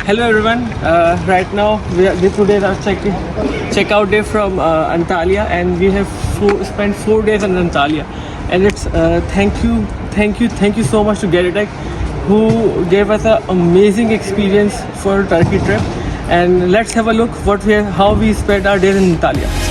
Hello everyone. Right now today is our checkout day from Antalya, and we have spent 4 days in Antalya. And it's thank you so much to Geritech, who gave us an amazing experience for Turkey trip. And let's have a look how we spent our days in Antalya.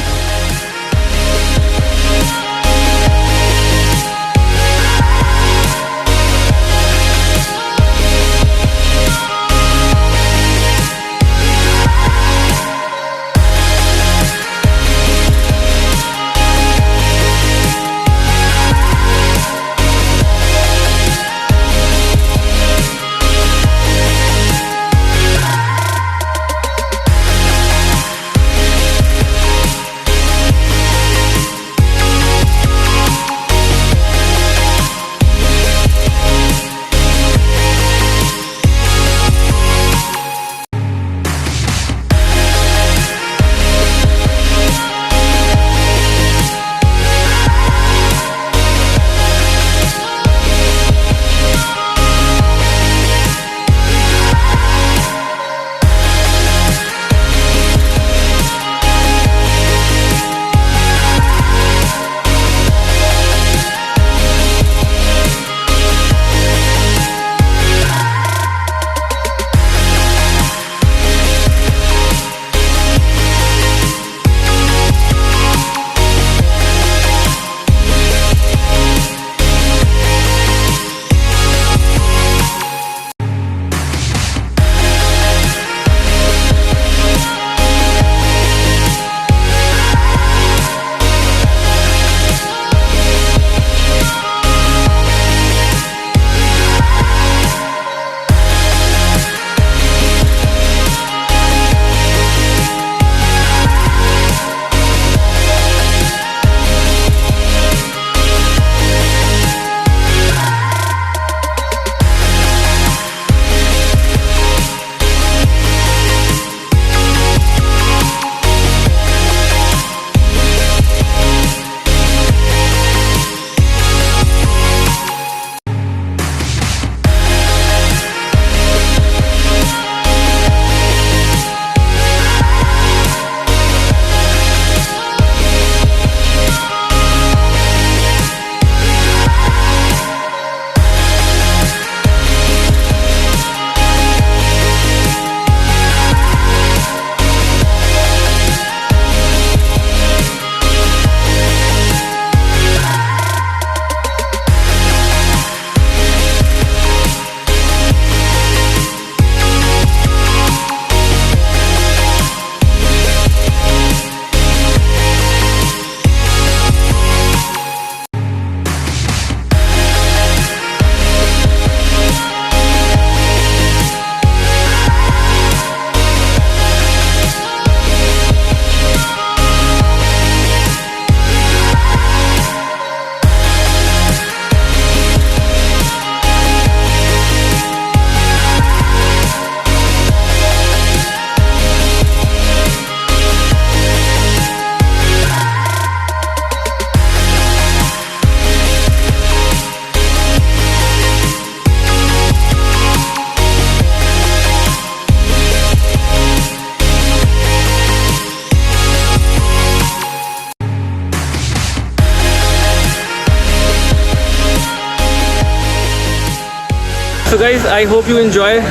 So guys, I hope you enjoy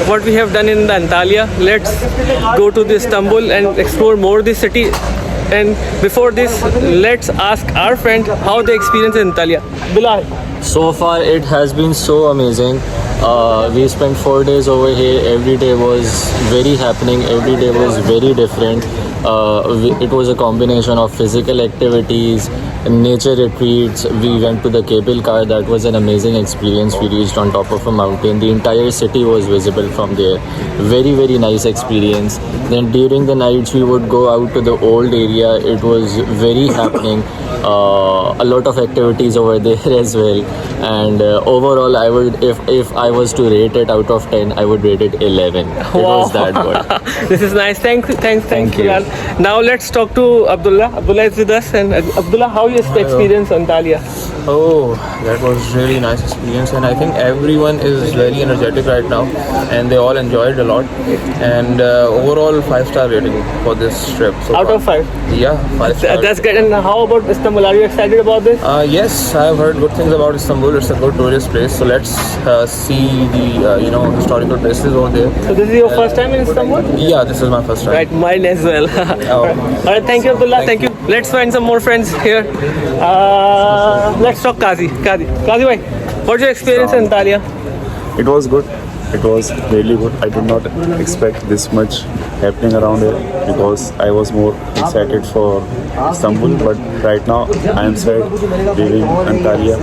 what we have done in the Antalya. Let's go to the Istanbul and explore more the city. And before this, let's ask our friend how they experience in Antalya. Bilal. So far, it has been so amazing. We spent 4 days over here. Every day was very happening. Every day was very different. It was a combination of physical activities, nature retreats. We went to the cable car. That was an amazing experience. We reached on top of a mountain. The entire city was visible from there. Very, very nice experience. Then during the nights, we would go out to the old area. It was very happening. A lot of activities over there as well. And overall, I would, if I was to rate it out of 10, I would rate it 11. It was that good. This is nice. Thank you. Thank you. Bilal. Now let's talk to Abdullah. Abdullah is with us. And Abdullah, how you experience Antalya? Oh, that was really nice experience, and I think everyone is very energetic right now, and they all enjoyed a lot. And overall, 5-star rating for this trip. So Out far. of 5? Yeah, 5 stars. That's good. And how about Istanbul? Are you excited about this? Yes, I have heard good things about Istanbul. It's a good tourist place. So let's see the historical places over there. So this is your first time in Istanbul? Yeah, this is my first time. Right, mine as well. All right, thank you, Abdullah. Thank you. Let's find some more friends here. Let's talk Qazi. Qazi, bhai, what's your experience in Antalya? It was good. It was really good. I did not expect this much happening around here because I was more excited for Istanbul. But right now I am sad leaving Antalya.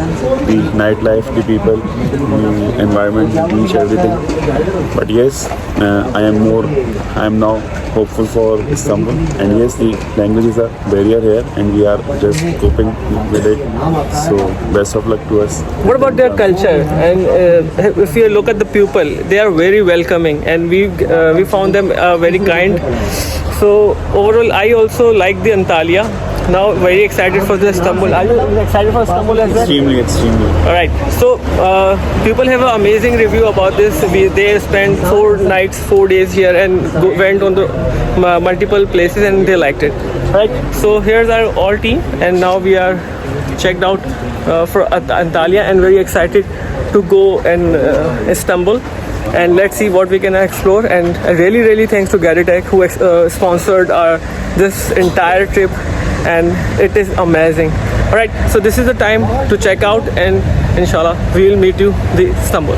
The nightlife, the people, the environment, the beach, everything. But yes, I am now hopeful for Istanbul. And yes, the language is a barrier here, and we are just coping with it. So best of luck to us. What about their culture? And if you look at the people, they are very welcoming, and we found them very kind. So overall, I also like the Antalya. Now very excited for the Istanbul. Are you excited for Istanbul as well? Extremely. All right. So people have an amazing review about this. They spent 4 nights, 4 days here, and went on the multiple places, and they liked it. Right. So here's our all team, and now we are checked out for Antalya, and very excited to go and Istanbul. And let's see what we can explore. And really thanks to Garitech who sponsored this entire trip, and it is amazing. All right, so this is the time to check out, and inshallah we will meet you in Istanbul.